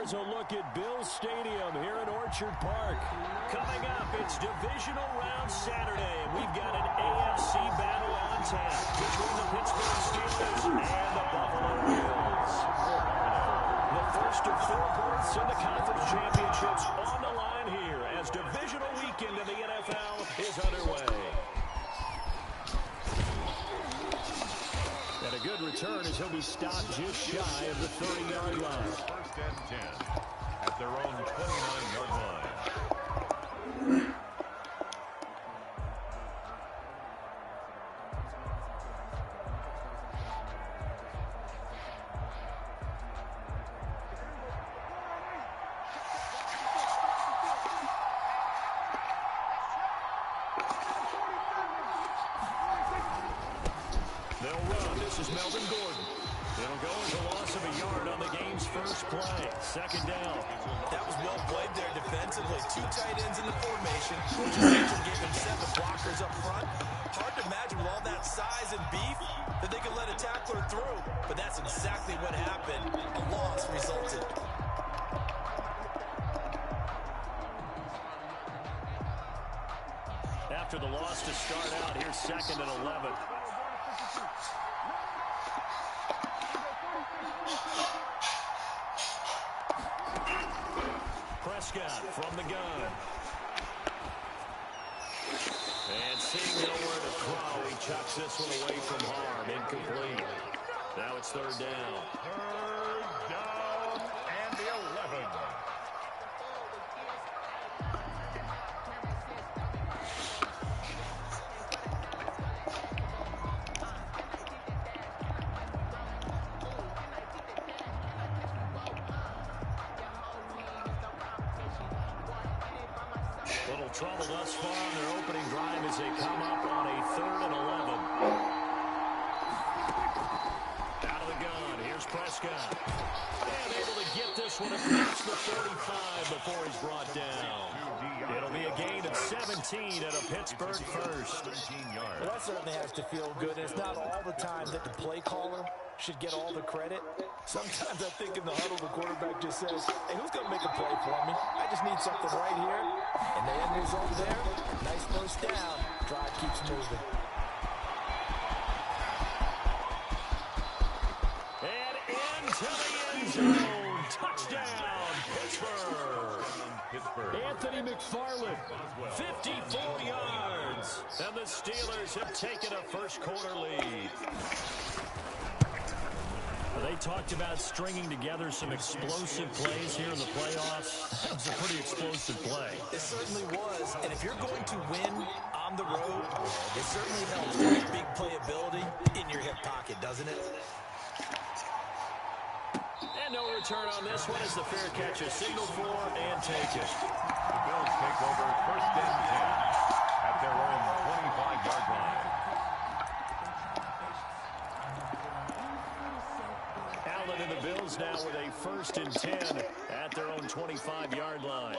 Here's a look at Bills Stadium here in Orchard Park. Coming up, it's Divisional Round Saturday. We've got an AFC battle on tap between the Pittsburgh Steelers and the Buffalo Bills. The first of 4 berths in the conference championships on the line here as divisional weekend in the NFL is underway. And a good return as he'll be stopped just shy of the 30-yard line. First and 10 at their own 29-yard line. They'll run. This is Melvin Gordon. It'll go as a loss of a yard on the game's first play. Second down. That was well played there defensively. 2 tight ends in the formation. Which essentially gave him 7 blockers up front. Hard to imagine with all that size and beef that they could let a tackler through. But that's exactly what happened. A loss resulted. After the loss to start out, here's 2nd and 11. Prescott from the gun. And seeing nowhere to throw, he chucks this one away from harm. Incomplete. Now it's 3rd down. 3rd down and the 11. Little trouble thus far on their opening drive as they come up on a 3rd and 11. Out of the gun, here's Prescott. And able to get this one across the 45 before he's brought down. It'll be a gain of 17 at a Pittsburgh first. 13 yards. Well, that certainly has to feel good. It's not all the time that the play caller should get all the credit. Sometimes I think in the huddle, the quarterback just says, hey, who's going to make a play for me? I just need something right here. And the end result there, nice first down. Drive keeps moving. And into the end zone. Touchdown, Pittsburgh. Anthony McFarland, 54 yards. And the Steelers have taken a first quarter lead. They talked about stringing together some explosive plays here in the playoffs. That was a pretty explosive play. It certainly was. And if you're going to win on the road, it certainly helps to have big playability in your hip pocket, doesn't it? And no return on this one as the fair catch is signaled for and taken. The Bills take over first and 10 at their own 25-yard line. Allen and the Bills now with a 1st and 10 at their own 25-yard line.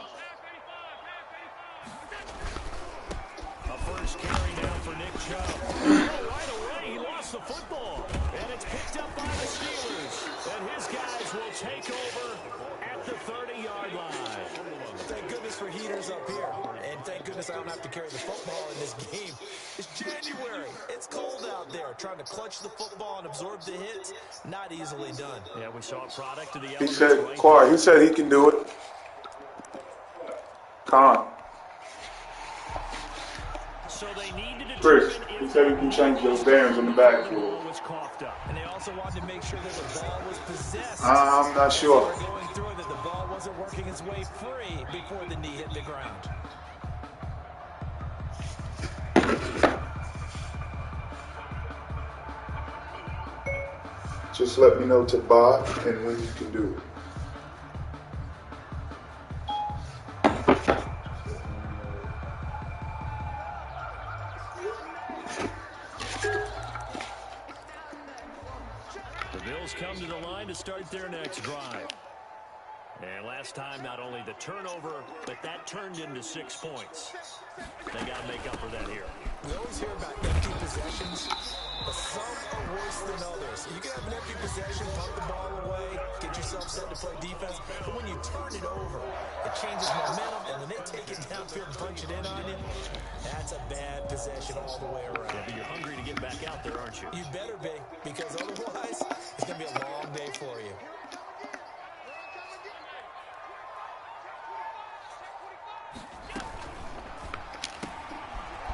A first carry now for Nick Chubb. Oh, right away, he lost the football. And it's picked up by the Steelers. And his guys will take over at the 30-yard line. Thank goodness for heaters up here. And thank goodness I don't have to carry the football in this game. It's January. It's cold out there. Trying to clutch the football and absorb the hits, not easily done. Yeah, we saw a product of the He elements said, right Clark, he said he can do it. Con. So they need to Chris, determine he if said he can change those bearings in the backfield. was coughed up. And they also wanted to make sure that the ball was possessed. I'm not sure. They were going through that the ball wasn't working its way free before the knee hit the ground. Just let me know to buy and when you can do it. The Bills come to the line to start their next drive. And last time, not only the turnover, but that turned into 6 points. They got to make up for that here. We always hear about empty possessions, but some are worse than others. You can have an empty possession, punt the ball away, get yourself set to play defense. But when you turn it over. It changes momentum, and when they take it downfield and punch it in on you, that's a bad possession all the way around. Yeah, but you're hungry to get back out there, aren't you? You better be, because otherwise, it's going to be a long day for you.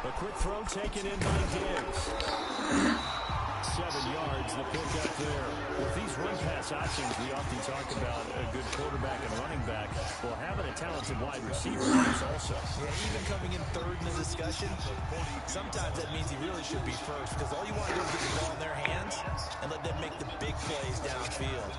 A quick throw taken in by Diggs. 7 yards, the pick up there. With these run-pass options, we often talk about a good quarterback and running back. Well, having a talented wide receiver helps also. Yeah, even coming in third in the discussion, sometimes that means he really should be first, because all you want to do is get the ball in their hands and let them make the big plays downfield.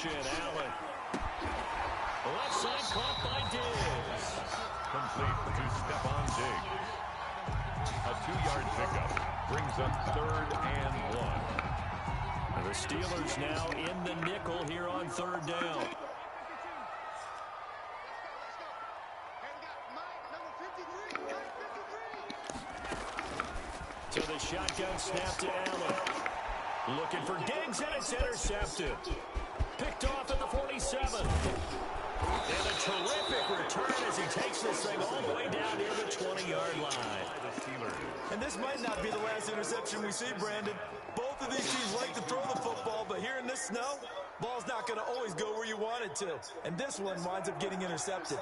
Allen. Left side caught by Diggs. Complete to Stephon Diggs. A 2-yard pickup brings up 3rd and 1. And the Steelers now in the nickel here on 3rd down. To the shotgun snap to Allen. Looking for Diggs, and it's intercepted. Picked off at the 47. And a terrific return as he takes this thing all the way down near the 20-yard line. And this might not be the last interception we see, Brandon. Both of these teams like to throw the football, but here in this snow, ball's not going to always go where you want it to. And this one winds up getting intercepted.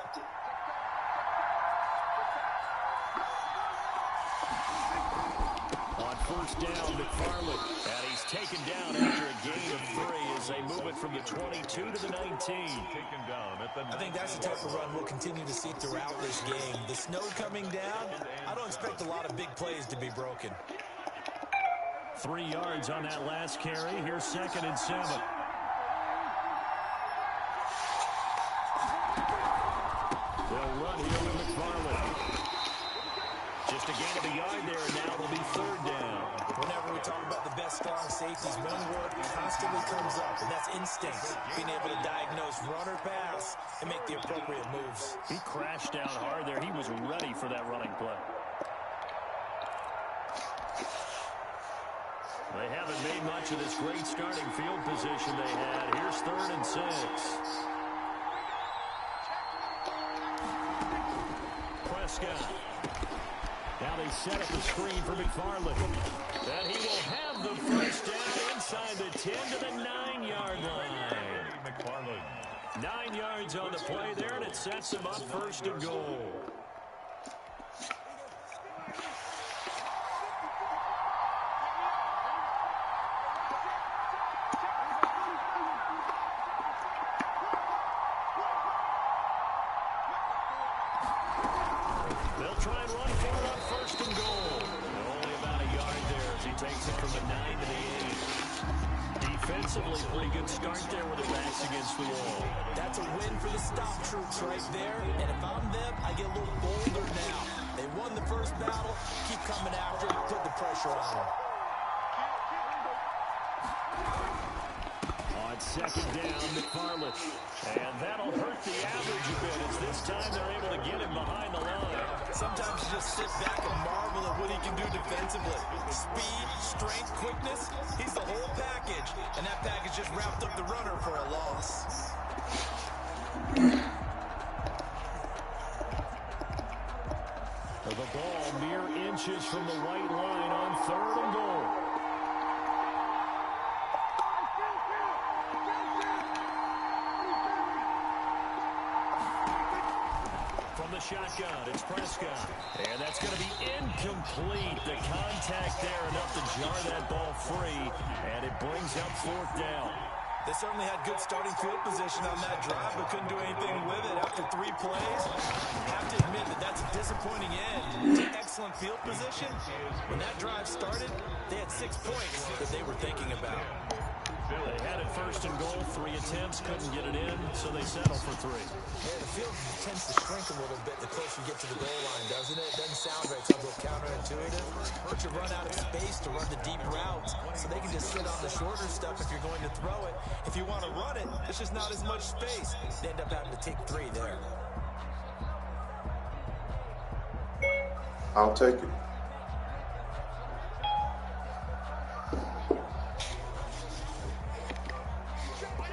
On 1st down, McFarland. And he's taken down after a gain of 3 as they move it from the 22 to the 19. Taken down at the I think that's the type of run we'll continue to see throughout this game. The snow coming down, I don't expect a lot of big plays to be broken. 3 yards on that last carry. Here's 2nd and 7. They'll run here with McFarland. Just a gain of a yard there, and now it'll be 3rd down. Whenever we talk about the best strong safeties, one word constantly comes up, and that's instinct. Being able to diagnose run or pass and make the appropriate moves. He crashed down hard there. He was ready for that running play. They haven't made much of this great starting field position they had. Here's 3rd and 6. Prescott. Now they set up the screen for McFarland. And he will have the first down inside the 10 to the 9-yard line. McFarland. 9 yards on the play there, and it sets him up 1st and goal. They'll try and run for it on 1st and goal. Only about a yard there as he takes it from the 9 to the 8. Defensively, pretty good start there with their backs against the wall. That's a win for the stop troops right there. And if I'm them, I get a little bolder now. They won the first battle. Keep coming after them. Put the pressure on them. On 2nd down, McFarland. And that'll hurt the average a bit as this time they're able to get him behind the line. Sometimes you just sit back and marvel at what he can do defensively. Speed, strength, quickness, he's the whole package. And that package just wrapped up the runner for a loss. The ball mere inches from the white line on 3rd and goal. Shotgun, it's Prescott. And that's going to be incomplete. The contact there enough to jar that ball free. And it brings up 4th down. They certainly had good starting field position on that drive, but couldn't do anything with it after 3 plays. I have to admit that that's a disappointing end to excellent field position. When that drive started, they had 6 points that they were thinking about. They had it first and goal, 3 attempts, couldn't get it in, so they settle for 3. Yeah, the field tends to shrink a little bit the closer you get to the goal line, doesn't it? It doesn't sound right. It sounds a little counterintuitive. But you run out of space to run the deep routes, so they can just sit on the shorter stuff if you're going to throw it. If you want to run it, there's just not as much space. They end up having to take 3 there. I'll take it.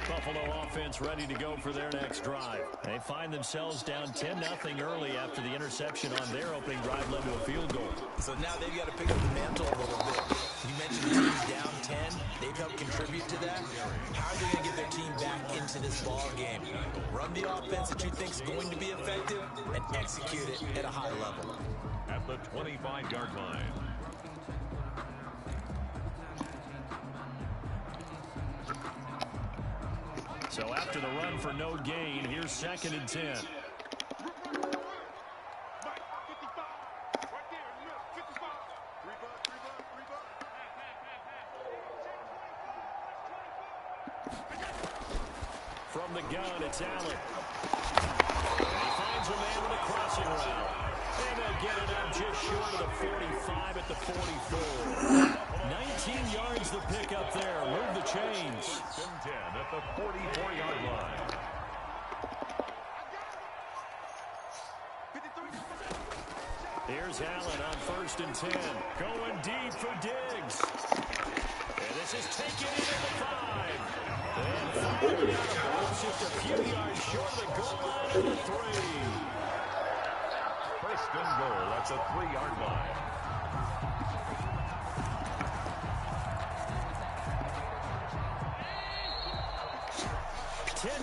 Buffalo offense ready to go for their next drive. They find themselves down 10-0 early after the interception on their opening drive led to a field goal. So now they've got to pick up the mantle a little bit. You mentioned the team's down 10. They've helped contribute to that. How are they going to get their team back into this ball game? Run the offense that you think is going to be effective and execute it at a high level. At the 25-yard line. So after the run for no gain, here's 2nd and 10. From the gun, it's Allen. And he finds a man with a crossing route. And they'll get it up just short of the 45 at the 44. 19 yards the pick up there. Move the chains. 10 at the 44-yard line. Here's Allen on 1st and 10. Going deep for Diggs. And this is taken into the 5. And firing out of bounds just a few yards short of the goal line at the 3. 1st and goal at the 3-yard line.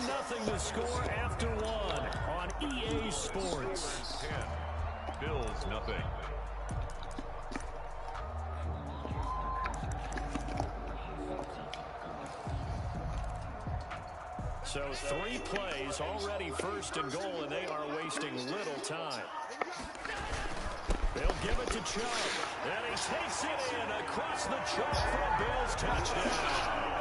Nothing to score after 1 on EA Sports. 10. Bills nothing. So 3 plays already 1st and goal, and they are wasting little time. They'll give it to Chubb, and he takes it in across the chalk for a Bills touchdown.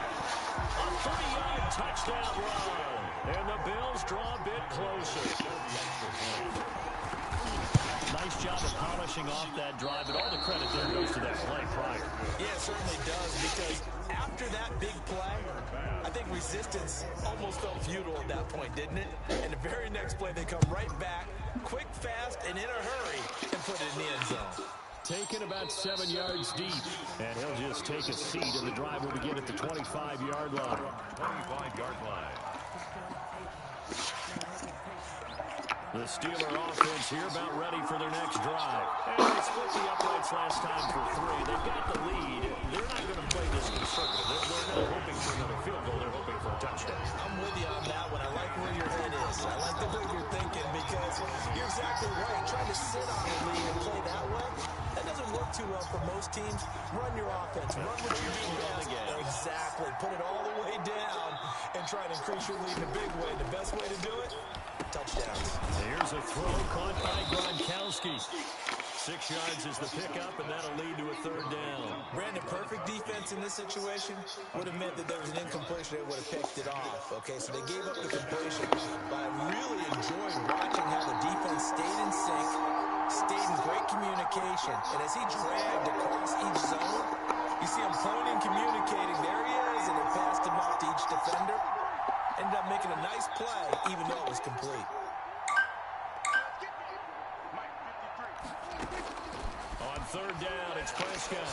A 3-yard touchdown run, and the Bills draw a bit closer. Nice job of polishing off that drive, but all the credit there goes to that play prior. Yeah, it certainly does, because after that big play, I think resistance almost felt futile at that point, didn't it? And the very next play, they come right back, quick, fast, and in a hurry, and put it in the end zone. Taken about 7 yards deep, and he'll just take a seat, and the drive will begin at the 25-yard line. 25-yard line. The Steeler offense here about ready for their next drive. And they split the uprights last time for 3. They've got the lead. They're not going to play this conservative. They're not hoping for another field goal. They're hoping for a touchdown. I'm with you on that one. I like where your head is. I like the way you're thinking, because you're exactly right. Trying to sit on the lead and play that way, that doesn't work too well for most teams. Run your offense. Run what you do best. Exactly. Put it all the way down and try to increase your lead in a big way. The best way to do it, touchdowns. Here's a throw caught by Gronkowski. 6 yards is the pickup, and that'll lead to a 3rd down. Brandon, perfect defense in this situation would have meant that there was an incompletion. They would have picked it off. Okay, so they gave up the completion. But I really enjoyed watching how the defense stayed in sync, stayed in great communication. And as he dragged across each zone, you see him pointing, communicating. There he is, and it passed him off to each defender. Ended up making a nice play, even though it was complete. On 3rd down, it's Prescott.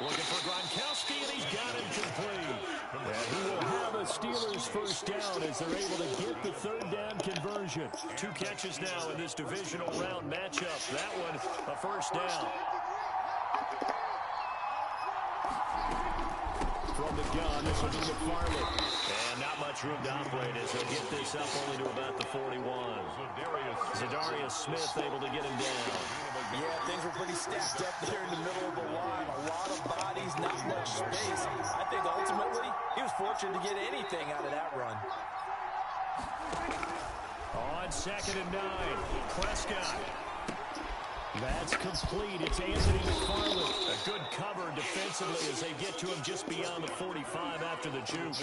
Looking for Gronkowski, and he's got him complete. And he will have a Steelers 1st down as they're able to get the 3rd down conversion. 2 catches now in this divisional round matchup. That one, a 1st down. From the gun, this will be McFarland. And not much room to operate as they'll get this up only to about the 41. Zadarius Smith able to get him down. Yeah, things were pretty stacked up there in the middle of the line. A lot of bodies, not much space. I think ultimately he was fortunate to get anything out of that run. On 2nd and 9, Prescott. That's complete. It's Anthony McFarland. A good cover defensively as they get to him just beyond the 45 after the juke.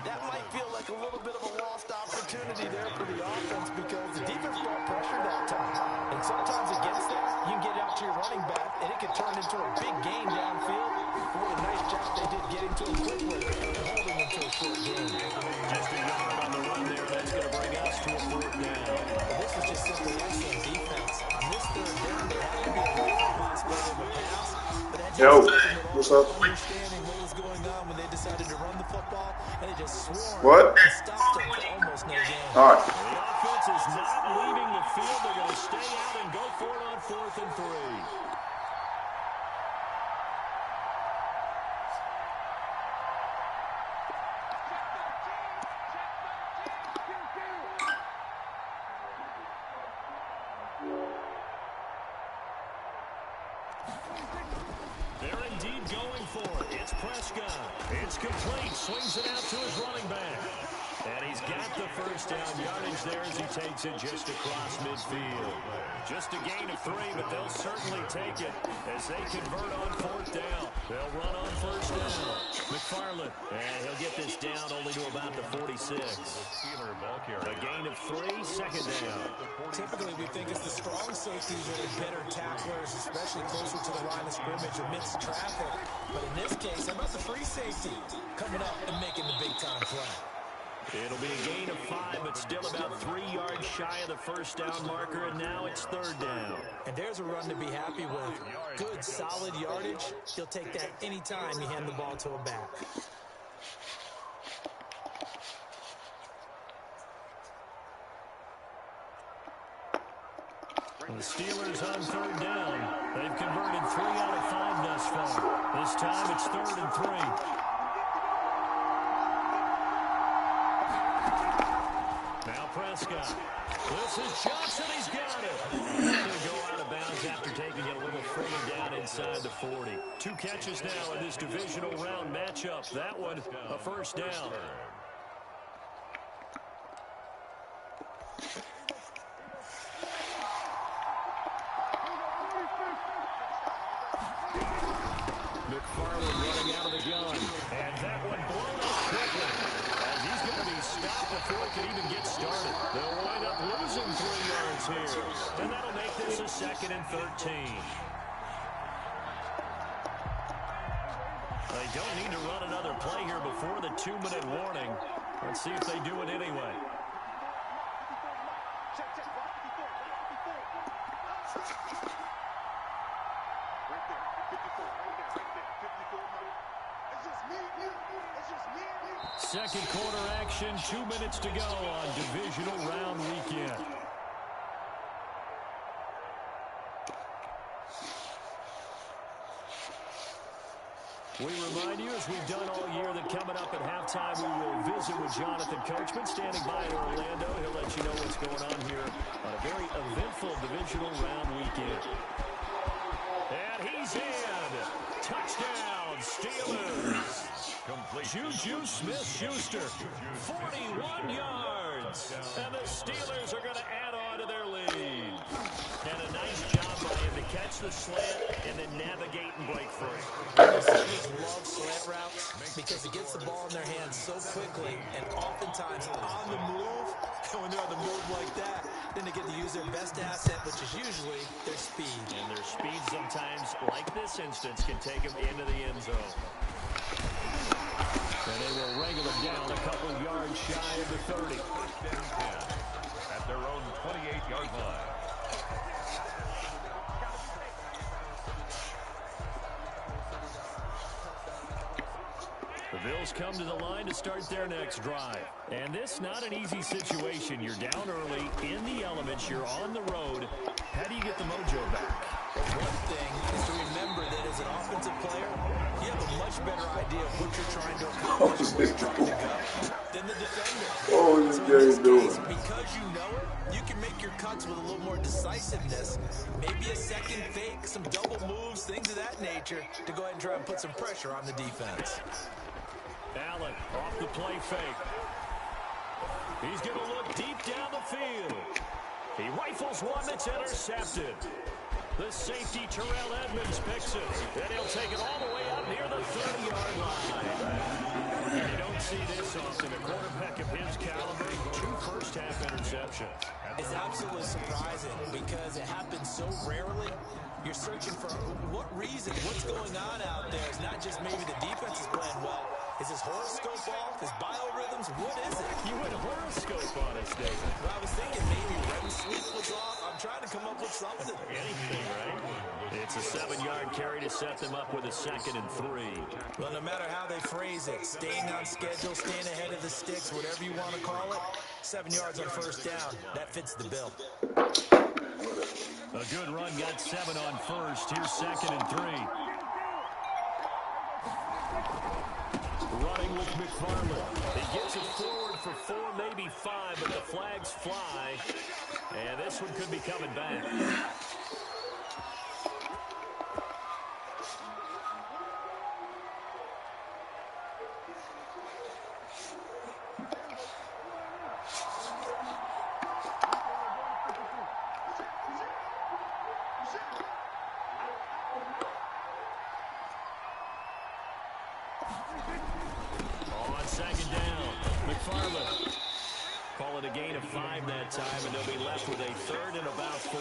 That might feel like a little bit of a lost opportunity there for the offense because the defense brought pressure that time. And sometimes it gets there, you can get out to your running back, and it can turn into a big gain downfield. What a nice job they did getting to him quickly and holding him to a short gain. Just a yard on the run there. That's going to bring us to a 4th down. Well, this is just simply excellent defense. On this 3rd down, they had to be away from the possibility of a pass. But that's Yo, just what's up? understanding what was going on when they decided to run the football, and they just swarmed What? and stopped them for almost no gain. All right. The offense is not leaving the field. They're going to stay out and go for it on 4th and 3. They're indeed going for it. It's Prescott. It's complete. Swings it out to his running back. And he's got the 1st down yardage there as he takes it just across midfield. Just a gain of 3, but they'll certainly take it as they convert on 4th down. They'll run on 1st down. McFarland, and he'll get this down only to about the 46. A gain of 3, 2nd down. Typically, we think it's the strong safeties that are better tacklers, especially closer to the line of scrimmage amidst traffic. But in this case, how about the free safety coming up and making the big-time play? It'll be a gain of 5, but still about 3 yards shy of the 1st down marker, and now it's 3rd down. And there's a run to be happy with. Good, solid yardage. He'll take that anytime you hand the ball to a back. The Steelers on 3rd down. They've converted 3 out of 5 thus far. This time it's 3rd and 3. Now Prescott. This is Johnson. He's got it. He'll go out of bounds after taking it a little further down inside the 40. 2 catches now in this divisional round matchup. That one a 1st down. McFarland running out of the gun. And that one blown up quickly. As he's going to be stopped before it can even get started. They'll wind up losing 3 yards here. And that'll make this a 2nd and 13. They don't need to run another play here before the 2-minute warning. Let's see if they do it anyway. Second quarter action, 2 minutes to go on divisional round weekend. We remind you, as we've done all year, that coming up at halftime, we will visit with Jonathan Coachman, standing by in Orlando. He'll let you know what's going on here on a very eventful divisional round weekend. And he's in. Touchdown, Steelers. Juju Smith-Schuster, 41 yards. And the Steelers are going to add on to their lead. And a nice job by him to catch the slant and then navigate and break free. The Steelers love slant routes because it gets the ball in their hands so quickly and oftentimes on the move. And when they're on the move like that, then they get to use their best asset, which is usually their speed. And their speed sometimes, like this instance, can take them into the end zone. And they will wrangle them down a couple yards shy of the 30. At their own 28-yard line. The Bills come to the line to start their next drive. And this not an easy situation. You're down early, in the elements, you're on the road. How do you get the mojo back? One thing is to remember that as an offensive player, you have a much better idea of what you're trying to accomplish and where you're trying to go than the defender. What was So this in guy this doing? case, because you know it, you can make your cuts with a little more decisiveness. Maybe a second fake, some double moves, things of that nature to go ahead and try and put some pressure on the defense. Allen off the play fake. He's going to look deep down the field. He rifles one that's intercepted. The safety, Terrell Edmonds, picks it. And he'll take it all the way up near the 30-yard line. And you don't see this often. A quarterback of his caliber, 2 first-half interceptions. It's absolutely surprising because it happens so rarely. You're searching for what reason, what's going on out there. It's not just maybe the defense is playing well. Is his horoscope off? His biorhythms? What is it? You went horoscope on us, David. Well, I was thinking maybe REM sleep was off. I'm trying to come up with something. Anything, right? It's a 7-yard carry to set them up with a 2nd and 3. Well, no matter how they phrase it, staying on schedule, staying ahead of the sticks, whatever you want to call it, 7 yards on first down. That fits the bill. A good run got 7 on first. Here's 2nd and 3. Running with McFarland. He gets it forward for 4, maybe 5, but the flags fly. And this one could be coming back. On 2nd down, McFarland. Call it a gain of 5 that time, and they'll be left with a 3rd and about 4.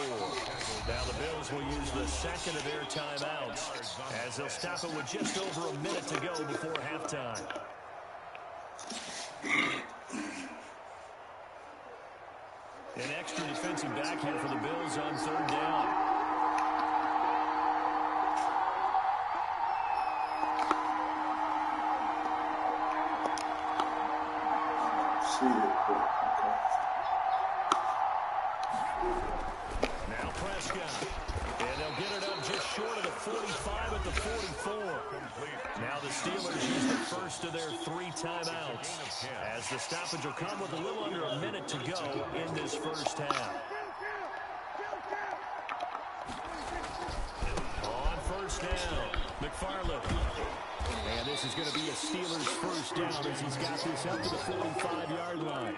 Now the Bills will use the 2nd of their timeouts as they'll stop it with just over a minute to go before halftime. An extra defensive back here for the Bills on 3rd down. Now Prescott. And they'll get it up just short of the 45 at the 44. Now the Steelers use the first of their 3 timeouts as the stoppage will come with a little under a minute to go in this first half. On first down, McFarland. And this is going to be a Steelers first down as he's got this up to the 45-yard line.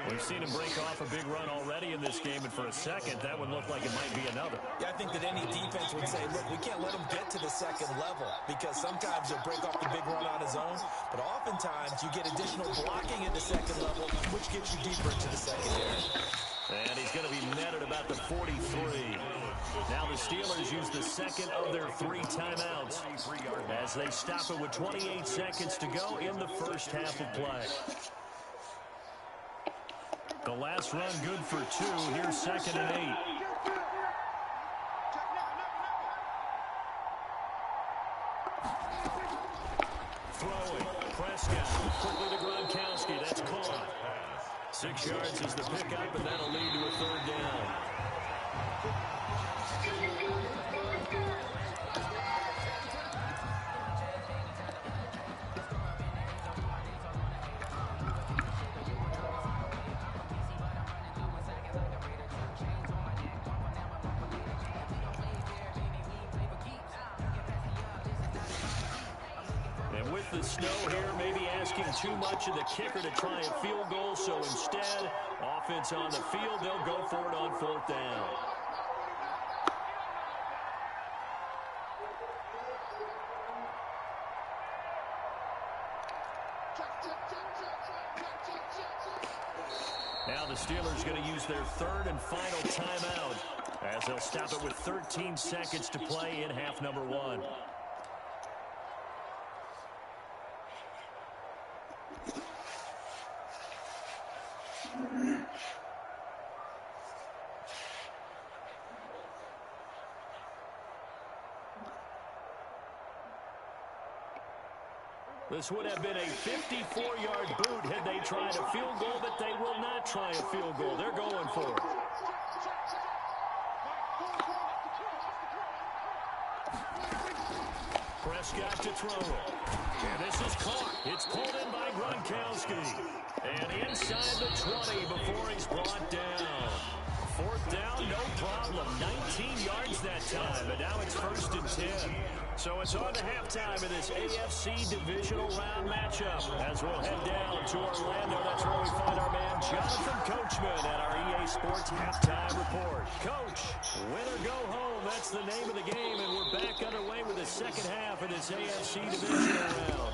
We've seen him break off a big run already in this game, and for a second, that one looked like it might be another. Yeah, I think that any defense would say, look, we can't let him get to the 2nd level because sometimes he'll break off the big run on his own, but oftentimes you get additional blocking at the 2nd level, which gets you deeper into the secondary. And he's going to be netted about the 43. Now the Steelers use the 2nd of their 3 timeouts as they stop it with 28 seconds to go in the first half of play. The last run good for 2. Here's 2nd and 8. Throwing. Prescott quickly to Gronkowski. That's caught. 6 yards is the pickup, and that'll lead to a 3rd down. The snow here, maybe asking too much of the kicker to try a field goal, so instead, offense on the field, they'll go for it on 4th down. Now the Steelers going to use their 3rd and final timeout as they'll stop it with 13 seconds to play in half number 1. This would have been a 54-yard boot had they tried a field goal, but they will not try a field goal. They're going for it. Prescott to throw. And this is caught. It's pulled in by Gronkowski. And inside the 20 before he's brought down. fourth down, no problem. 19 yards that time, and now it's 1st and 10. So it's on to halftime in this AFC divisional round matchup. As we'll head down to Orlando, that's where we find our man Jonathan Coachman at our EA Sports Halftime Report. Coach, win or go home, that's the name of the game, and we're back underway with the second half of this AFC divisional round.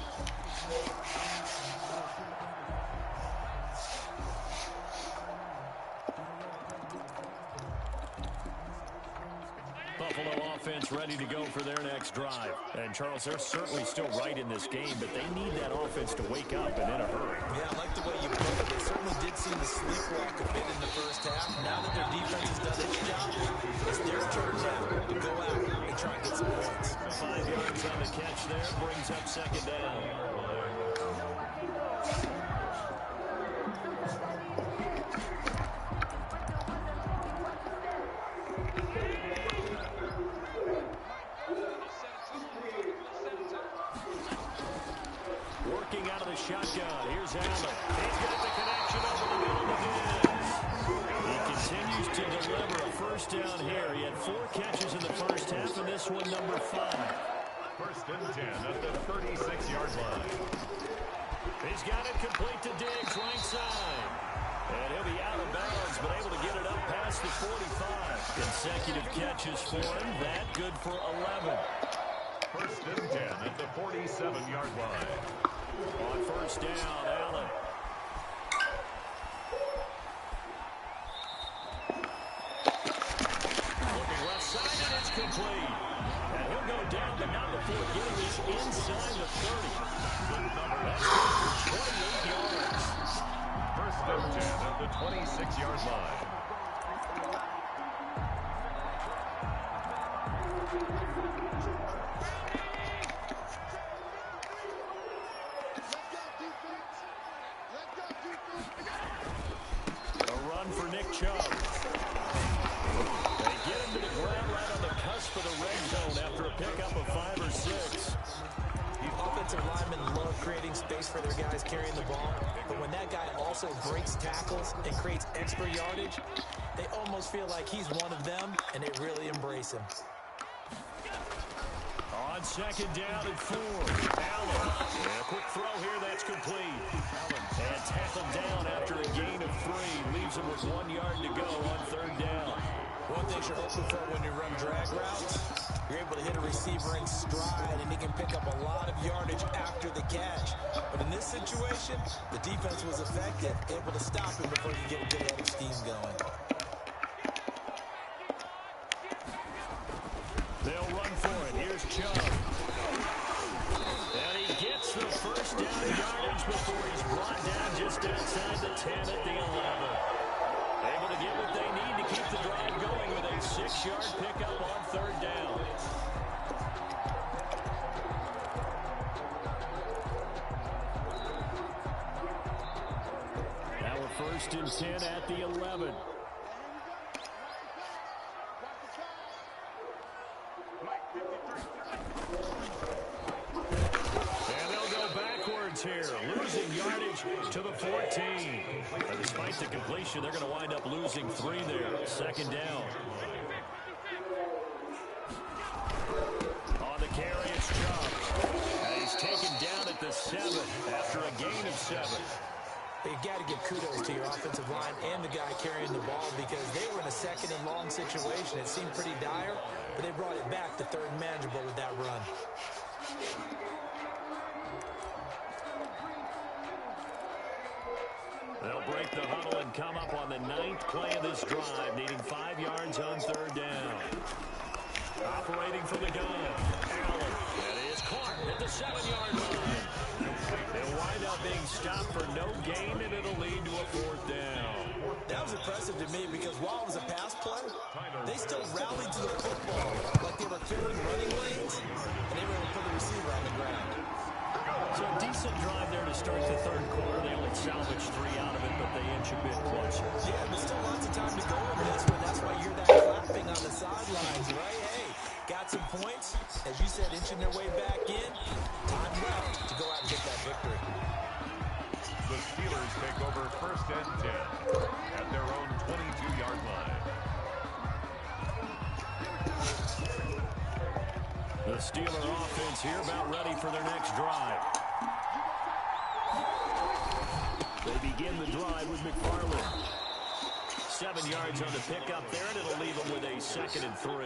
Buffalo offense ready to go for their next drive. And, Charles, they're certainly still right in this game, but they need that offense to wake up and in a hurry. Yeah, I like the way you put it. They certainly did seem to sleepwalk a bit in the first half. Now that their defense has done its job, it's their turn now to go out and try and get some points. 5 yards on the catch there, brings up second down. Working out of the shotgun. Here's Allen. He's got the connection over the middle of Diggs. He continues to deliver a first down here. He had 4 catches in the first half, and this one number 5. 1st and 10 at the 36-yard line. He's got it complete to Diggs, right side. And he'll be out of bounds, but able to get it up past the 45. Consecutive catches for him. That good for 11. 1st and 10 at the 47-yard line. On first down, Allen. Looking left side, and it's complete. And he'll go down, but not before getting this inside the 30. That's good for 28 yards. 1st and 10 at the 26-yard line. For Nick Chubb. They get him to the ground right on the cusp of the red zone after a pickup of 5 or 6. Offensive linemen love creating space for their guys carrying the ball, but when that guy also breaks tackles and creates extra yardage, they almost feel like he's one of them, and they really embrace him. On second down and 4, Allen. And a quick throw here, that's complete. And tackled down after a gain of 3. Leaves him with 1 yard to go on 3rd down. One thing you're hoping for when you run drag routes, you're able to hit a receiver in stride, and he can pick up a lot of yardage after the catch. But in this situation, the defense was effective, able to stop him before you get a good head of steam going. They'll run for it. Here's Chubb. And he gets the first down yardage before he's brought down just outside the 10 at the 11. Able to get what they need to keep the drive going with a 6-yard pickup on 3rd down. Now we're 1st and 10 at the 11. Here, losing yardage to the 14. But despite the completion, they're going to wind up losing 3 there. 2nd down. On the carry, it's Chubb. And he's taken down at the 7 after a gain of 7. You got to give kudos to your offensive line and the guy carrying the ball because they were in a 2nd and long situation. It seemed pretty dire, but they brought it back to 3rd and manageable with that run. They'll break the huddle and come up on the 9th play of this drive, needing 5 yards on 3rd down. Operating from the gun, Allen. That is caught at the 7-yard line. They'll wind up being stopped for no gain, and it'll lead to a 4th down. That was impressive to me because while it was a pass play, they still rallied to the football like they were filling running lanes, and they were able to put the receiver on the ground. So a decent drive there to start the 3rd quarter. They only salvaged 3 out of it, but they inch a bit closer. Yeah, but still lots of time to go in this one. That's why you're that clapping on the sidelines, right? Hey, got some points. As you said, inching their way back in. Time left to go out and get that victory. The Steelers Steelers take over 1st and 10 at their own 22-yard line. The Steeler offense here about ready for their next drive. They begin the drive with McFarland. 7 yards on the pickup there, and it'll leave them with a 2nd and 3.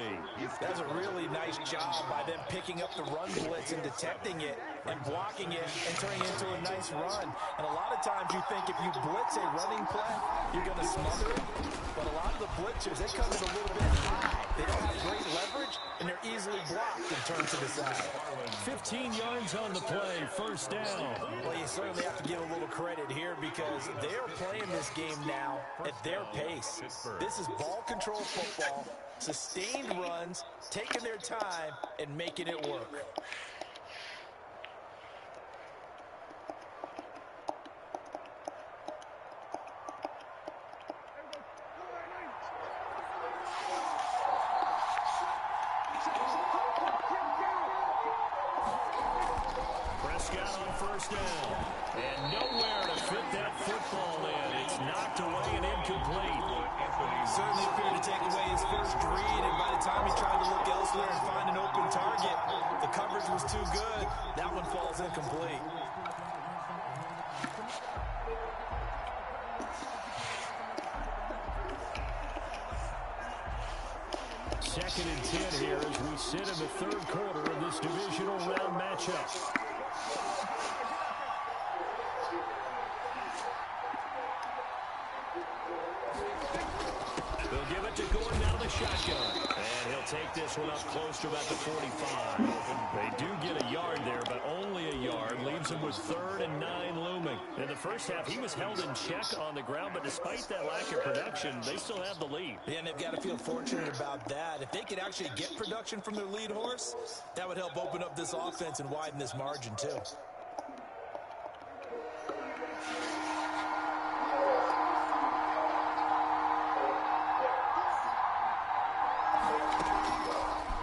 That's a really nice job by them picking up the run blitz and detecting it and blocking it and turning it into a nice run. And a lot of times you think if you blitz a running play, you're going to smother it. But a lot of the blitzers, they come in a little bit high. They don't have great leverage, and they're easily blocked and turned to the side. 15 yards on the play, 1st down. Well, you certainly have to give a little credit here because they're playing this game now at their pace. This is ball control football, sustained runs, taking their time, and making it work. Prescott on 1st down. And nowhere to fit that football in. It's knocked away and incomplete. Certainly appeared to take away his first read, and by the time he tried to look elsewhere and find an open target, the coverage was too good. That one falls incomplete. Second and 10 here as we sit in the 3rd quarter of this divisional round matchup. They'll give it to Gordon out of the shotgun. And he'll take this one up close to about the 45. They do get a yard there, but only a yard. Leaves him with 3rd and 9 looming. In the first half, he was held in check on the ground, but despite that lack of production, they still have the lead. Yeah, and they've got to feel fortunate about that. If they could actually get production from their lead horse, that would help open up this offense and widen this margin too.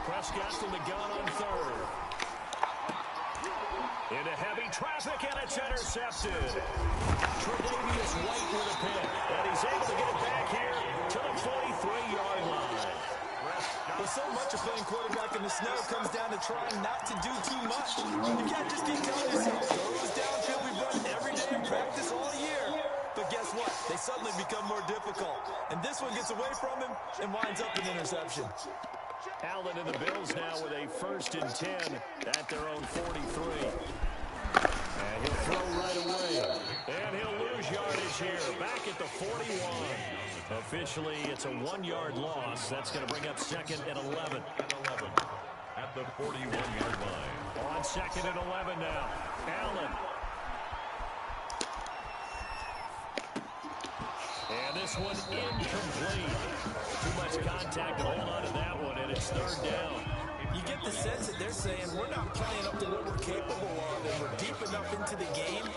Prescott from the gun on 3rd. Into heavy traffic, and it's intercepted. Tre'Davious White with a pick, and he's able to get it back here to the 43-yard line. Well, so much of playing quarterback in the snow comes down to trying not to do too much. You can't just keep telling yourself, those downfield we run every day in practice all year. But guess what? They suddenly become more difficult. And this one gets away from him and winds up an interception. Allen and the Bills now with a 1st and 10 at their own 43. And he'll throw right away. And he'll lose yardage here. Back at the 41. Officially, it's a 1-yard loss. That's going to bring up 2nd and 11. At the 41-yard line. On 2nd and 11 now. Allen. And this one incomplete. Too much contact to hold on to that one, and it's 3rd down. You get the sense that they're saying we're not playing up to what we're capable of, and we're deep enough into the game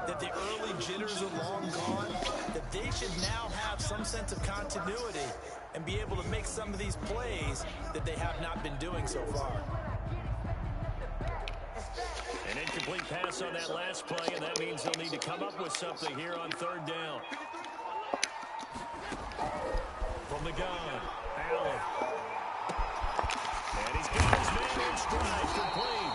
that the early jitters are long gone, that they should now have some sense of continuity and be able to make some of these plays that they have not been doing so far. An incomplete pass on that last play, and that means they'll need to come up with something here on 3rd down. From the gun, Allen. And he's got his man in stride, complete.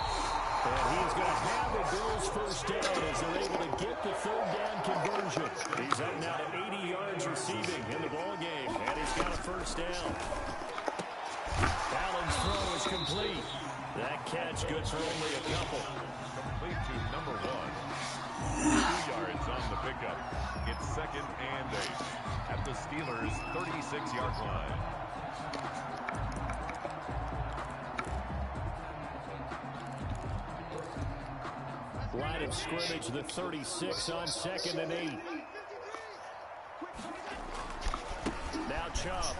And he's going to have a Bills 1st down as they're able to get the 3rd down conversion. He's up now to 80 yards receiving in the ballgame, and he's got a 1st down. Allen's throw is complete. That catch good for only a couple. Complete to number 1. 2 yards on the pickup. It's 2nd and 8 at the Steelers' 36-yard line. Line of scrimmage, the 36 on 2nd and 8. Now Chubb.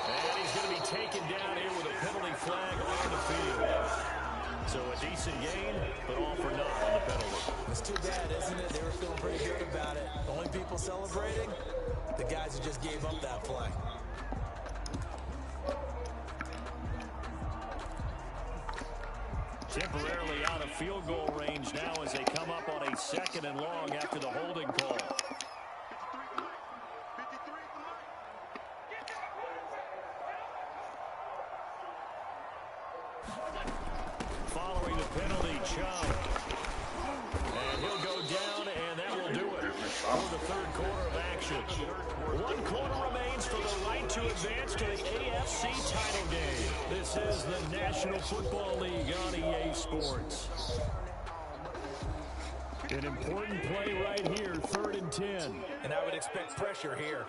And he's going to be taken down here with a penalty flag on the field. So a decent gain, but all for naught on the penalty. It's too bad, isn't it? They were feeling pretty good about it. The only people celebrating, the guys who just gave up that play. Temporarily out of field goal range now as they come up on a 2nd and long after the holding call. Following the penalty, Chubb. And he'll go down, and that will do it for the 3rd quarter of action. 1 quarter remains for the right to advance to the AFC title game. This is the National Football League on EA Sports. An important play right here, 3rd and 10. And I would expect pressure here.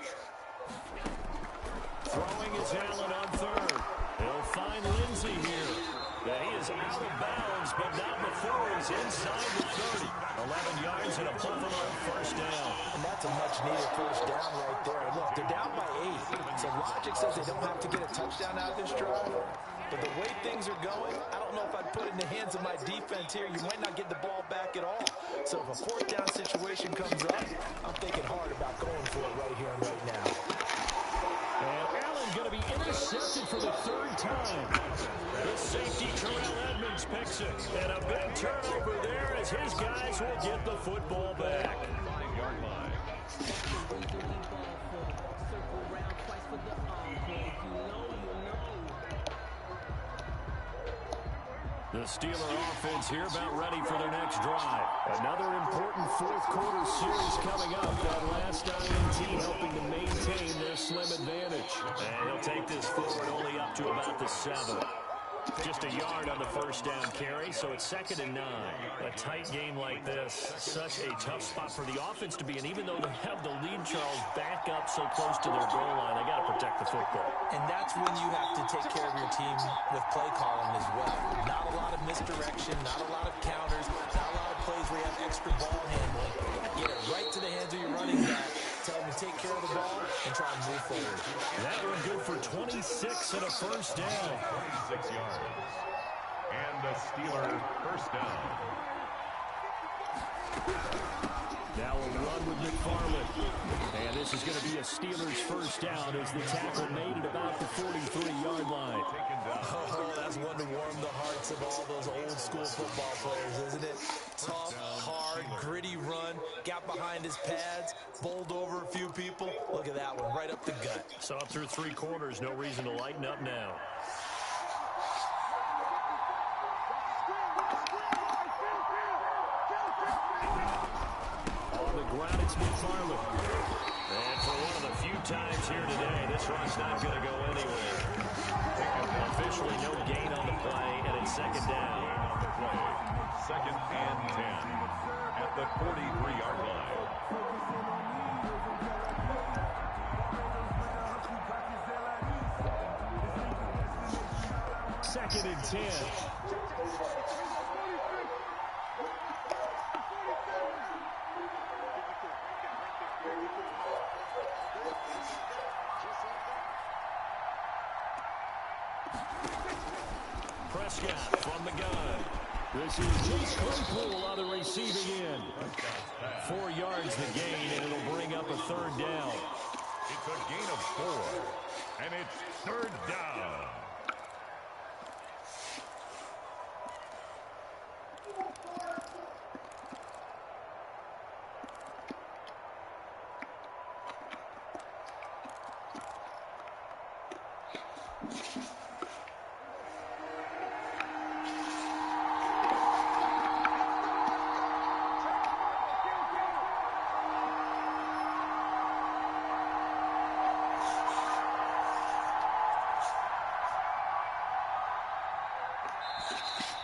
Throwing is Allen on 3rd. He'll find Lindsey here. He is out of bounds, but not before he's inside the 30. 11 yards and a Buffalo 1st down. And that's a much-needed 1st down right there. Look, they're down by 8. So logic says they don't have to get a touchdown out of this drive. But the way things are going, I don't know if I'd put it in the hands of my defense here. You might not get the ball back at all. So if a 4th down situation comes up, I'm thinking hard about going for it right here and right now. And Allen going to be intercepted for the 3rd time. The safety, Terrell Edmonds, picks it. And a big turnover there as his guys will get the football back. 5-yard line. The Steeler offense here about ready for their next drive. Another important 4th quarter series coming up. That last INT helping to maintain their slim advantage. And he'll take this forward only up to about the 7. Just a yard on the 1st down carry, so it's 2nd and 9. A tight game like this, such a tough spot for the offense to be in. Even though they have the lead, Charles, back up so close to their goal line, they got to protect the football. And that's when you have to take care of your team with play calling as well. Not a lot of misdirection, not a lot of counters, not a lot of plays where you have extra ball handling. Get it right to the hands of your running back. Tell them to take care of the ball and try and move forward. That one good for 26 and a 1st down. 26 yards. And the Steeler 1st down. Now a run with McFarland. And this is going to be a Steelers 1st down as the tackle made at about the 43-yard line. Oh, that's one to warm the hearts of all those old school football players, isn't it? Tough, hard, gritty run, got behind his pads, bowled over a few people. Look at that one, right up the gut. So up through 3 quarters, no reason to lighten up now. On the ground, it's McFarland. And for one of the few times here today, this run's not going to go anywhere. Officially no gain on the play, and it's 2nd down. 2nd and 10 at the 43-yard line. Second and 10. Prescott from the gun. This is Chase Claypool on the receiving end. 4 yards the gain, and it'll bring up a 3rd down. It's a gain of 4, and it's 3rd down.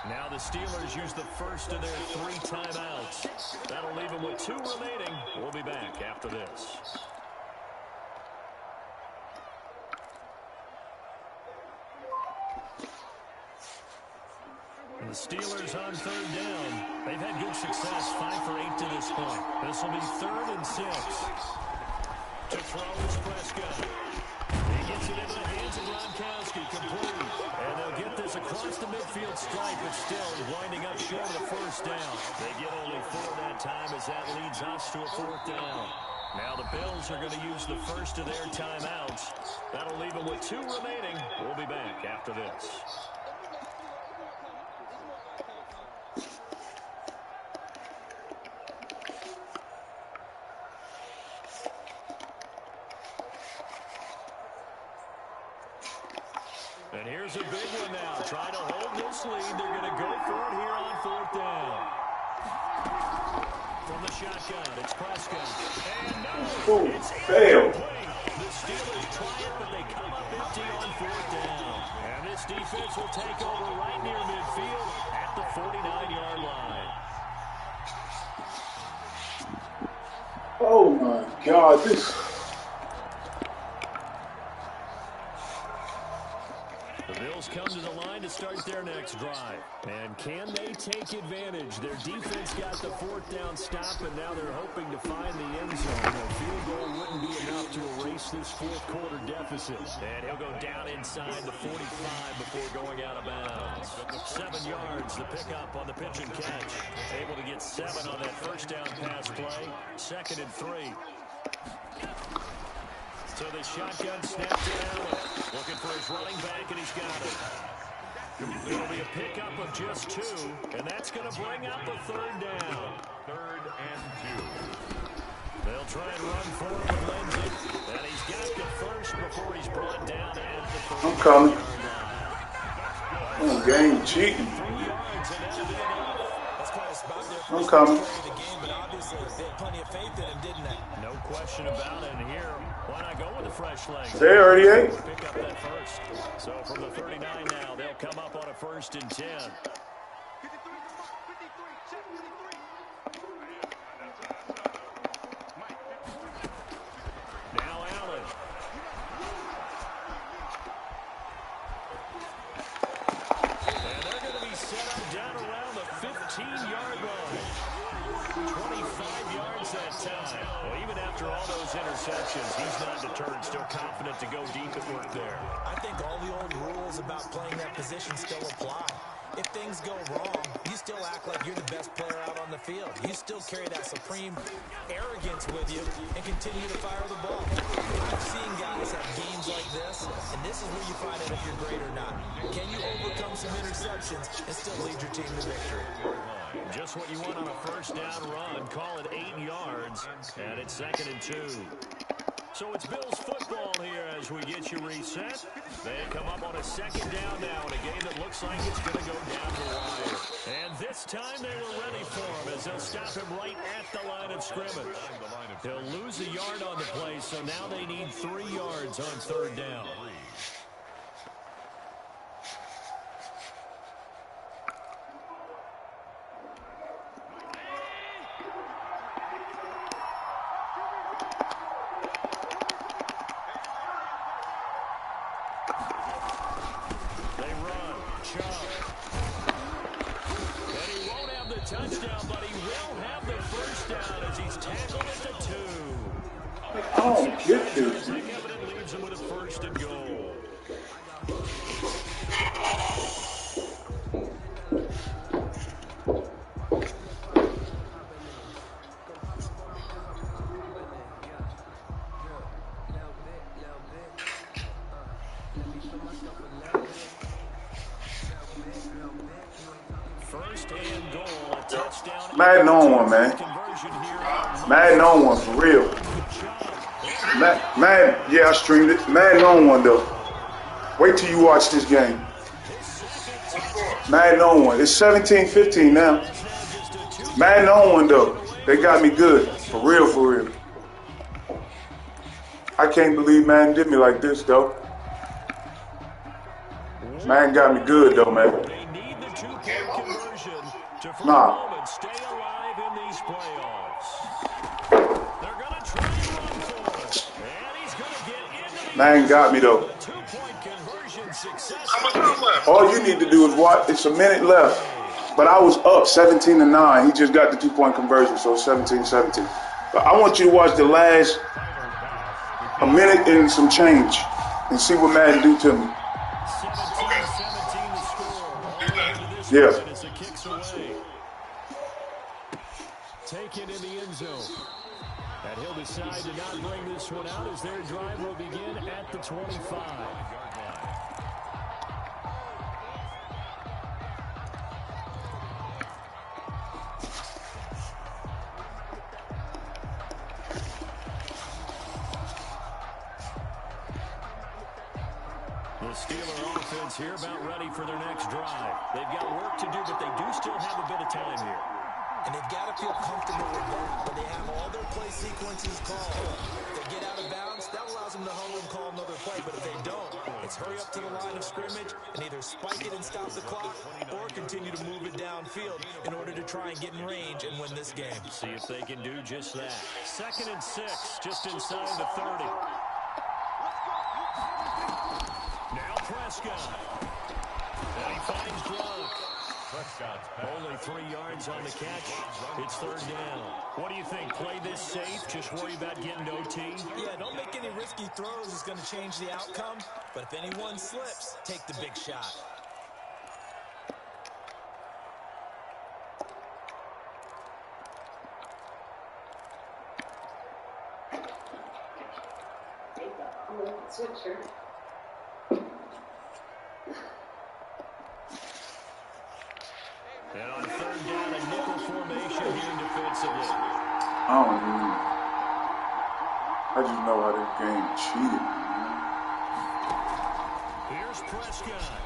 Now the Steelers use the first of their 3 timeouts. That'll leave them with 2 remaining. We'll be back after this. And the Steelers on 3rd down. They've had good success, 5 for 8 to this point. This will be 3rd and 6. To throw is Prescott. He gets it into the hands of Gronkowski, complete. And they'll get this across the midfield stripe, but still winding up short of the 1st down. They get only 4 that time as that leads us to a 4th down. Now the Bills are going to use the first of their timeouts. That'll leave them with 2 remaining. We'll be back after this. And here's a big one now. Trying to hold this lead. They're going to go for it here on 4th down. From the shotgun, it's Prescott. And no, it's failed. The Steelers try it, but they come up empty on 4th down. And this defense will take over right near midfield at the 49-yard line. Oh, my God. The Bills come to the line to start their next drive. And can they take advantage? Their defense got the 4th down stop, and now they're hoping to find the end zone. A field goal wouldn't be enough to erase this 4th quarter deficit. And he'll go down inside the 45 before going out of bounds. 7 yards, the pickup on the pitch and catch. Able to get 7 on that first down pass play. 2nd and 3. So the shotgun snap to Allen. Looking for his running back, and he's got it. It'll be a pickup of just 2, and that's going to bring up a 3rd down. 3rd and 2. They'll try and run for him with Lindsay. And he's got the first before he's brought down at the 30. I'm coming. Oh, game cheating. 3 yards, and that'll be enough. That's quite a spot there for I'm coming. the game, but obviously they had plenty of faith in him, didn't they? No question about it. And here, why not go with a fresh leg? They already ate. Pick up that first. So from the 39 now, they'll come up on a 1st and 10. Now Allen. And they're going to be set up down around the 15-yard line. 25 yards that time. Well, even after all those interceptions, he's not deterred, still confident to go deep at work there. I think all the old rules about playing that position still apply. If things go wrong, you still act like you're the best player out on the field. You still carry that supreme arrogance with you and continue to fire the ball. I've seen guys have games like this, and this is where you find out if you're great or not. Can you overcome some interceptions and still lead your team to victory? Just what you want on a first down run. Call it 8 yards, and it's 2nd and 2. So it's Bills football here as we get you reset. They come up on a 2nd down now in a game that looks like it's going to go down the wire. And this time they were ready for him as they'll stop him right at the line of scrimmage. He'll lose a yard on the play, so now they need 3 yards on 3rd down. Touchdown, but he will have the first down as he's tackled at the 2. I don't get this. Evident leaves him with a 1st and goal. Madden on one, man. Madden on one, for real. Madden, yeah, I streamed it. Madden on one, though. Wait till you watch this game. Madden on one. It's 17-15 now. Madden on one, though. They got me good. For real, for real. I can't believe Madden did me like this, though. Madden got me good, though, man. Nah. Stay alive in these playoffs. They're going to try and run for it. And he's going to get into the Man got me, though. two-point conversion success. All you need to do is watch. It's a minute left. But I was up 17-9. He just got the 2-point conversion, so 17-17. But I want you to watch the last a minute and some change and see what Madden do to me. 17-17 the score. Yeah. As it kicks away. Taken in the end zone. And he'll decide to not bring this one out as their drive will begin at the 25. The Steeler offense here about ready for their next drive. They've got work to do, but they do still have a bit of time here. And they've got to feel comfortable with that, but they have all their play sequences called. If they get out of bounds, that allows them to huddle and call another play, but if they don't, it's hurry up to the line of scrimmage and either spike it and stop the clock or continue to move it downfield in order to try and get in range and win this game. See if they can do just that. 2nd and 6, just inside the 30. Now Prescott. And he finds Gronk. Only 3 yards on the catch. It's 3rd down. What do you think? Play this safe? Just worry about getting OT? Yeah, don't make any risky throws. It's going to change the outcome. But if anyone slips, take the big shot. Sweatshirt. And on 3rd down, a nickel formation here defensively. I just know how this game cheated, man. Here's Prescott.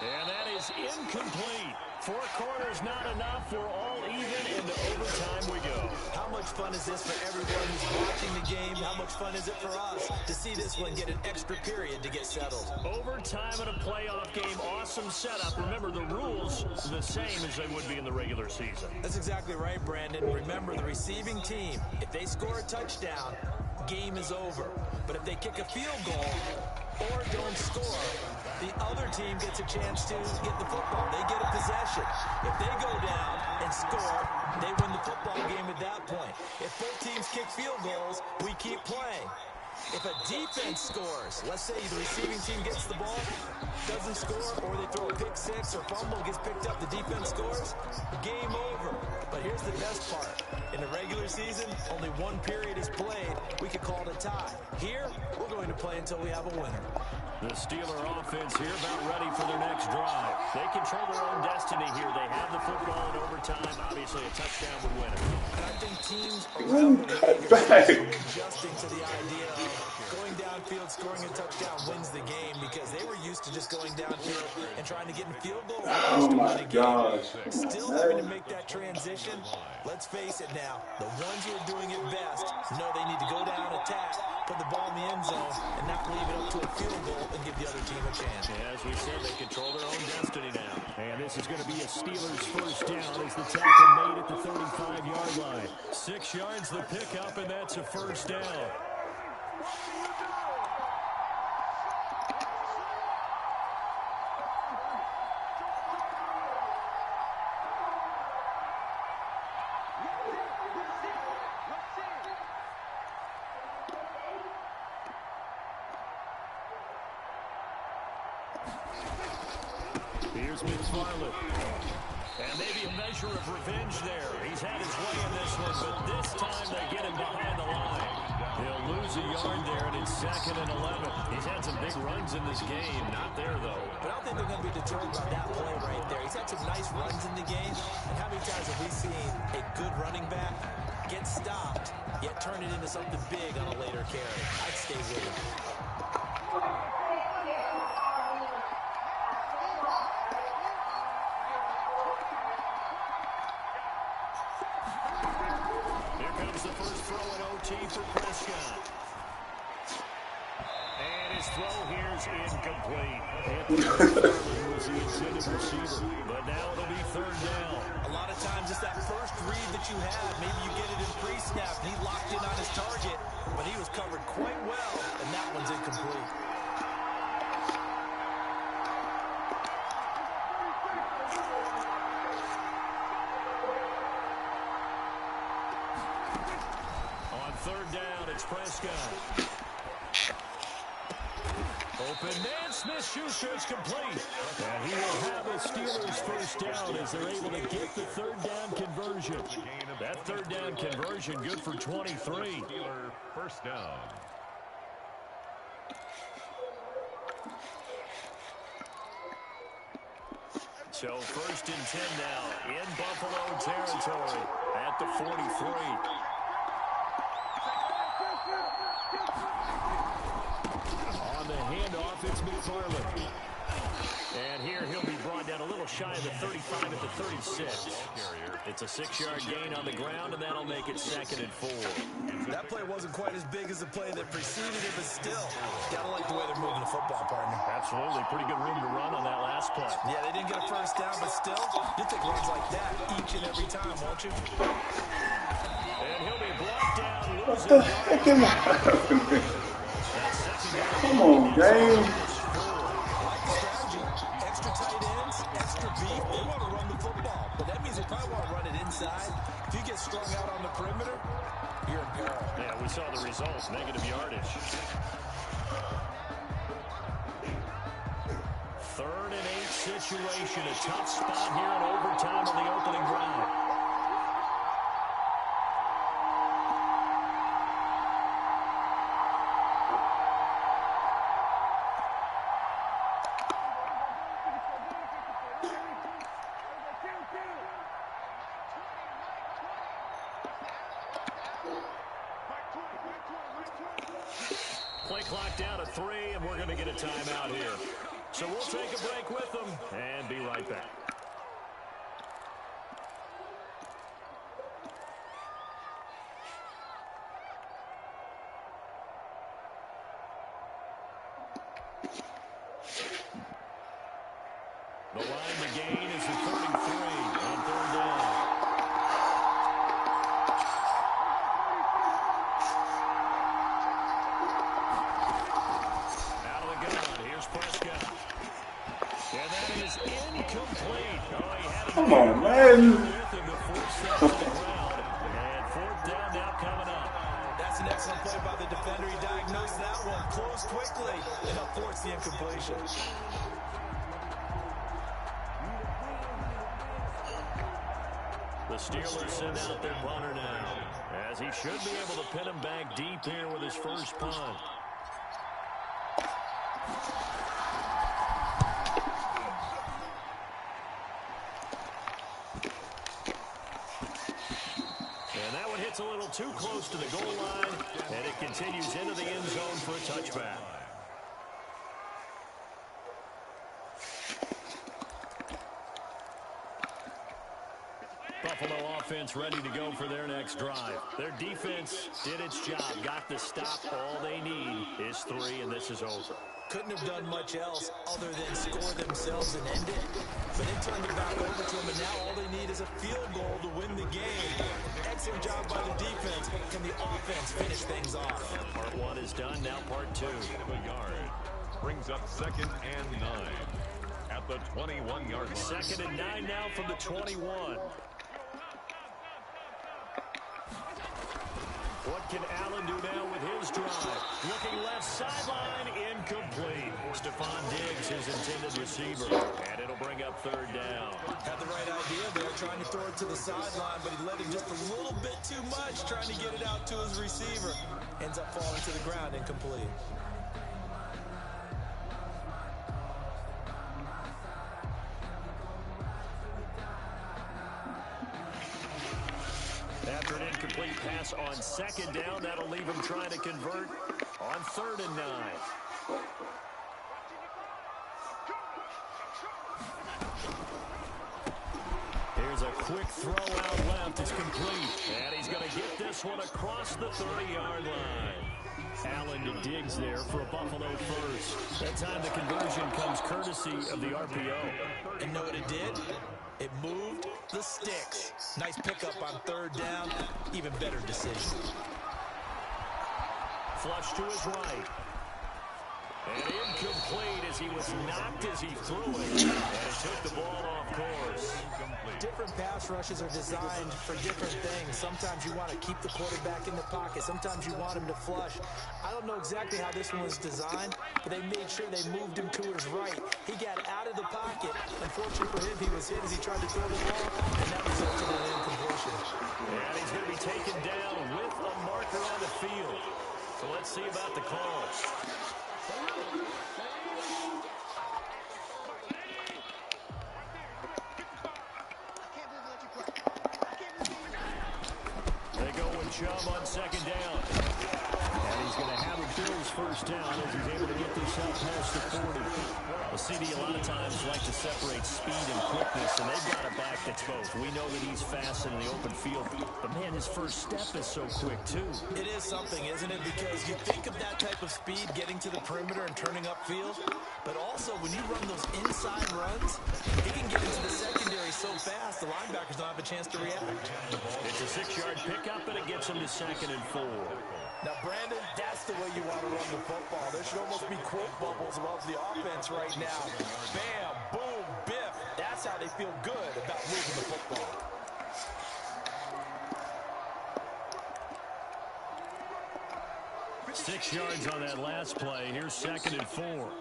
And that is incomplete. 4 quarters not enough. We're all even, and to overtime we go. How much fun is this for everyone who's watching the game? How much fun is it for us to see this one get an extra period to get settled? Overtime in a playoff game, awesome setup. Remember, the rules are the same as they would be in the regular season. That's exactly right, Brandon. Remember, the receiving team, if they score a touchdown, game is over. But if they kick a field goal or don't score, the other team gets a chance to get the football. They get a possession. If they go down and score, they win the football game at that point. If both teams kick field goals, we keep playing. If a defense scores, let's say the receiving team gets the ball, doesn't score, or they throw a pick six or fumble, gets picked up, the defense scores, game over. But here's the best part. In the regular season, only 1 period is played. We could call it a tie. Here, we're going to play until we have a winner. The Steeler offense here about ready for their next drive. They control their own destiny here. They have the football in overtime. Obviously, a touchdown would win it. And I think teams Ooh, cut back. adjusting to the idea of going downfield, scoring a touchdown wins the game because they were used to just going downfield and trying to get in field goal range Oh to my win a game. gosh. Still having to make that transition. Let's face it now, the ones who are doing it best know they need to go down, attack, put the ball in the end zone, and not leave it up to a field goal and give the other team a chance. Yeah, as we said, they control their own destiny now. And this is going to be a Steelers first down as the tackle made at the 35-yard line. 6 yards the pickup, and that's a first down. Here's McFarland. And maybe a measure of revenge there. He's had his way in this one, but this time they get him behind the line. He'll lose a yard there, and it's 2nd and 11. He's had some big runs in this game. Not there, though. But I don't think they're going to be deterred by that play right there. He's had some nice runs in the game. And how many times have we seen a good running back get stopped, yet turn it into something big on a later carry? I'd stay with him. The first throw in OT for Prescott. And his throw here is incomplete. Anthony was the intended receiver, but now it'll be 3rd down. A lot of times it's that first read that you have. Maybe you get it in pre-snap, and he locked in on his target, but he was covered quite well, and that one's incomplete. On 3rd down, it's Prescott. Open man, Smith-Schuster is complete. And he will have the Steelers first down as they're able to get the 3rd down conversion. That 3rd down conversion good for 23. Steeler first down. So 1st and 10 now in Buffalo territory at the 43. McFarland. And here he'll be brought down a little shy of the 35 at the 36. It's a 6-yard gain on the ground, and that'll make it 2nd and 4. That play wasn't quite as big as the play that preceded it, but still, gotta like the way they're moving the football, partner. Absolutely. Pretty good room to run on that last play. Yeah, they didn't get a first down, but still, you take runs like that each and every time, won't you? And he'll be brought down. What the heck am I happening? Come on, game. Extra tight ends, extra beef. They want to run the football, but that means they probably want to run it inside. If you get strung out on the perimeter, you're in peril. Yeah, we saw the results. Negative yardage. 3rd and 8 situation. A tough spot here in overtime on the opening drive. Play clock down to 3, and we're going to get a timeout here. So we'll take a break with them and be right back. The line to gain is the 33 on 3rd down. Come on, man. And 4th down now coming up. That's an excellent play by the defender. He diagnosed that one, closed quickly, and helped force the incompletion. The Steelers send out their punter now, as he should be able to pin him back deep here with his first punt. A little too close to the goal line, and it continues into the end zone for a touchback. Buffalo offense ready to go for their next drive. Their defense did its job, got the stop. All they need is 3, and this is over. Couldn't have done much else other than score themselves and end it. But they turned it back over to them, and now all they need is a field goal to win the game. Excellent job by the defense. Can the offense finish things off? Part 1 is done, now part 2. A yard. Brings up 2nd and 9 at the 21-yard line. 2nd and 9 now from the 21. What can Allen do now with his drive? Looking left sideline, incomplete. Stephon Diggs, his intended receiver, and it'll bring up 3rd down. Had the right idea there, trying to throw it to the sideline, but he let him just a little bit too much, trying to get it out to his receiver. Ends up falling to the ground, incomplete. After an incomplete pass on 2nd down, that'll leave him trying to convert on 3rd and 9. Here's a quick throw out left. It's complete. And he's going to get this one across the 30-yard line. Allen to Diggs there for a Buffalo first. That time the conversion comes courtesy of the RPO. And know what it did? It moved the sticks. Nice pickup on 3rd down. Even better decision. Flush to his right. And incomplete as he was knocked as he threw it. And it took the ball off course. Different pass rushes are designed for different things. Sometimes you want to keep the quarterback in the pocket. Sometimes you want him to flush. I don't know exactly how this one was designed, but they made sure they moved him to his right. He got out of the pocket. Unfortunately for him, he was hit as he tried to throw the ball, and that resulted in an incompletion. And he's going to be taken down with a marker on the field. So let's see about the call. They go with Chubb on 2nd down. And And he's going to have a Bills first down as he's able to get this out past the 40. Well, CD, a lot of times like to separate speed and quickness, and they've got a back that's both. We know that he's fast in the open field, but man, his first step is so quick, too. It is something, isn't it? Because you think of that type of speed getting to the perimeter and turning upfield, but also when you run those inside runs, he can get into the secondary so fast the linebackers don't have a chance to react. It's a 6-yard pickup, and it gets him to 2nd and 4. Now, Brandon, that's the way you want to run the football. There should almost be quote bubbles above the offense right now. Bam, boom, biff. That's how they feel good about moving the football. Six yards on that last play. Here's 2nd and 4.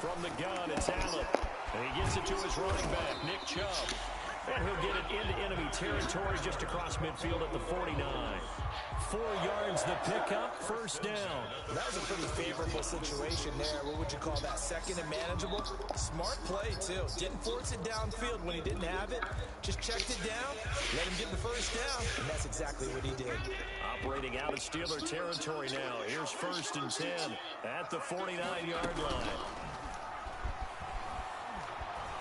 From the gun, it's Allen. And he gets it to his running back, Nick Chubb. And he'll get it into enemy territory just across midfield at the 49. 4 yards the pickup, first down. That was a pretty favorable situation there. What would you call that? 2nd and manageable? Smart play, too. Didn't force it downfield when he didn't have it. Just checked it down, let him get the first down, and that's exactly what he did. Operating out of Steeler territory now. Here's 1st and 10 at the 49-yard line.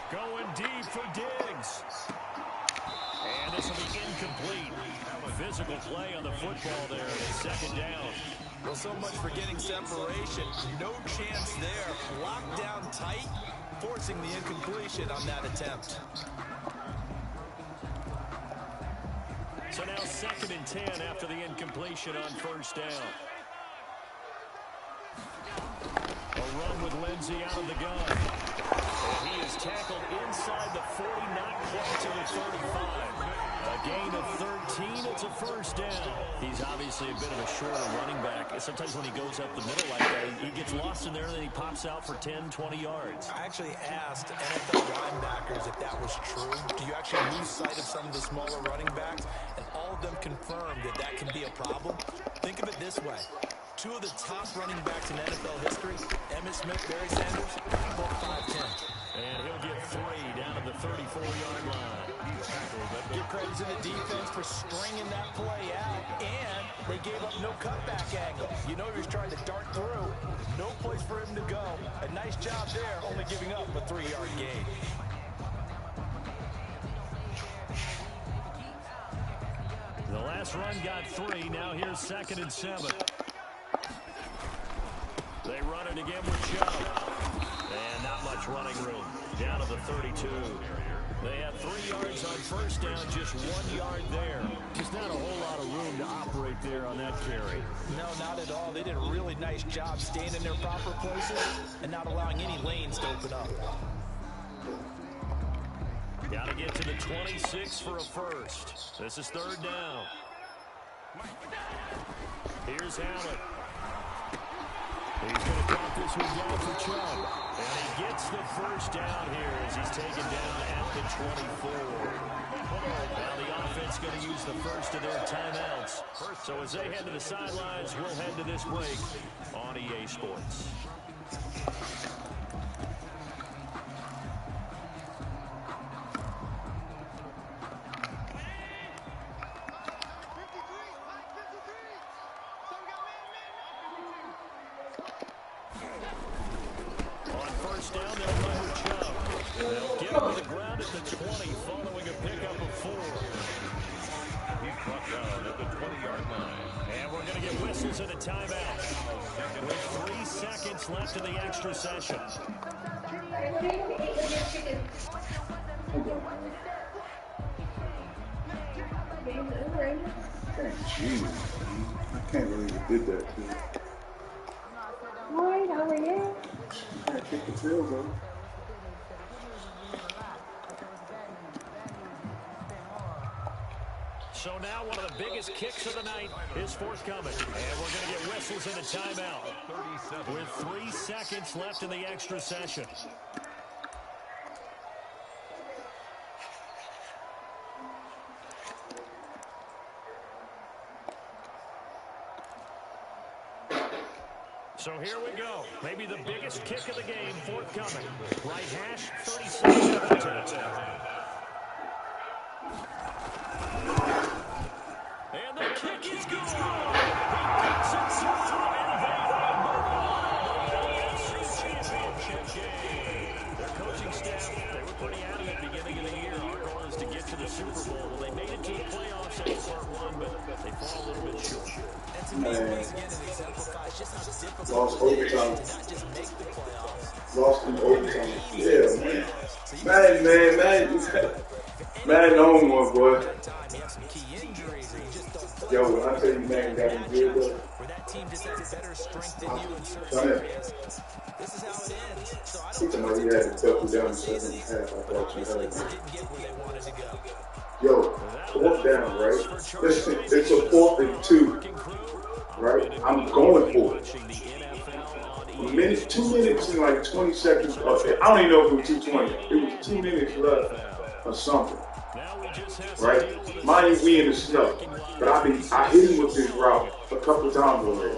Going deep for Diggs. And this will be incomplete. Physical play on the football there. 2nd down. Well, so much for getting separation. No chance there. Locked down tight, forcing the incompletion on that attempt. So now 2nd and 10 after the incompletion on 1st down. A run with Lindsey out of the gun. And he is tackled inside the 40, not quite to the 35. A gain of 13, it's a first down. He's obviously a bit of a shorter running back. Sometimes when he goes up the middle like that, he gets lost in there and then he pops out for 10, 20 yards. I actually asked NFL linebackers if that was true. Do you actually lose sight of some of the smaller running backs? And all of them confirmed that that can be a problem. Think of it this way. 2 of the top running backs in NFL history, Emmitt Smith, Barry Sanders, both 5'10". And he'll get 3 down at the 34-yard line. Give credit to the defense for stringing that play out, and they gave up no cutback angle. You know he was trying to dart through. No place for him to go. A nice job there, only giving up a 3-yard gain. The last run got 3. Now here's 2nd and 7. They run it again with Chubb. And not much running room. Down to the 32. They have 3 yards on first down, just 1 yard there. Just not a whole lot of room to operate there on that carry. No, not at all. They did a really nice job staying in their proper places and not allowing any lanes to open up. Got to get to the 26 for a first. This is 3rd down. Here's Allen. He's going to drop this one down for Chubb. And he gets the first down here as he's taken down at the 24. Now the offense going to use the first of their timeouts. So as they head to the sidelines, we'll head to this break on EA Sports. Left in the extra session. Jeez, I can't believe you did that too. Hi, how are you? I kick the field goal. So now one of the biggest kicks of the night is forthcoming. And we're going to get whistles and a timeout with 3 seconds left in the extra session. So here we go. Maybe the biggest kick of the game forthcoming. Right hash, 30 seconds left. And the kick Man. Lost overtime. Lost in overtime. Yeah, man. Man, no more, boy. Yo, when I tell you, man, got him good, though. He told me he had to double down the second half. I thought you had it. Yo, 4th down, right? Listen, it's a 4th and 2, right? I'm going for it. 2 minutes and like 20 seconds. I don't even know if it was 2:20. It was 2 minutes left or something, right? Mind you, we in the snow, but I hit him with this route a couple times already.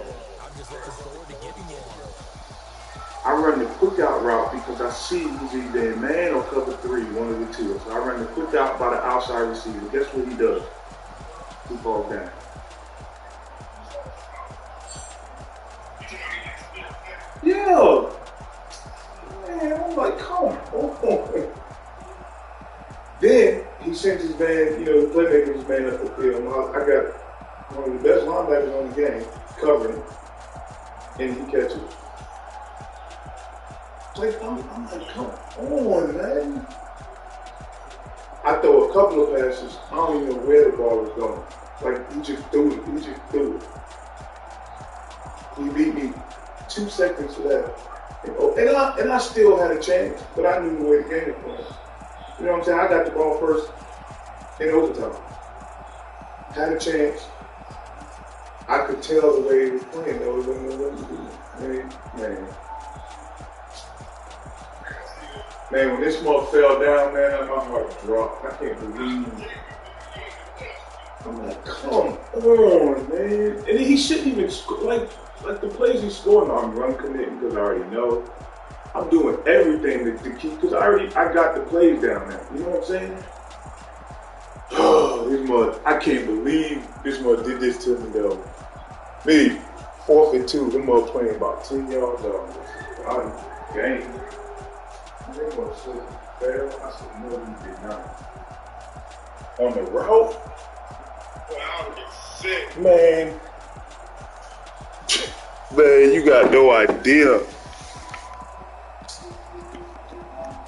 I run the quick out route because I see he's either in man or cover 3, one of the two. So I run the quick out by the outside receiver. Guess what he does? He falls down. Yeah. Man, I'm like, come on. Then he sends his man, the playmaker's man up the field. I got one of the best linebackers on the game covering, and he catches. I'm like, come on, man. I throw a couple of passes. I don't even know where the ball was going. Like, he just threw it. He beat me 2 seconds left. And I still had a chance, but I knew the way the game was going. You know what I'm saying? I got the ball first in overtime. Had a chance. I could tell the way he was playing, though. It wasn't what to do. Man, when this mother fell down, man, my heart dropped. I can't believe it. I'm like, come on, man. And he shouldn't even score. Like the plays he's scoring, I'm run committing because I already know. I'm doing everything to keep, because I got the plays down there. You know what I'm saying? Oh, this mother, I can't believe this mother did this to me, though. Me, 4th and 2, them mother playing about 10 yards off. Game. They want to slip and fail. I said, no, you did not. On the route? Well, I would get sick. Man, you got no idea.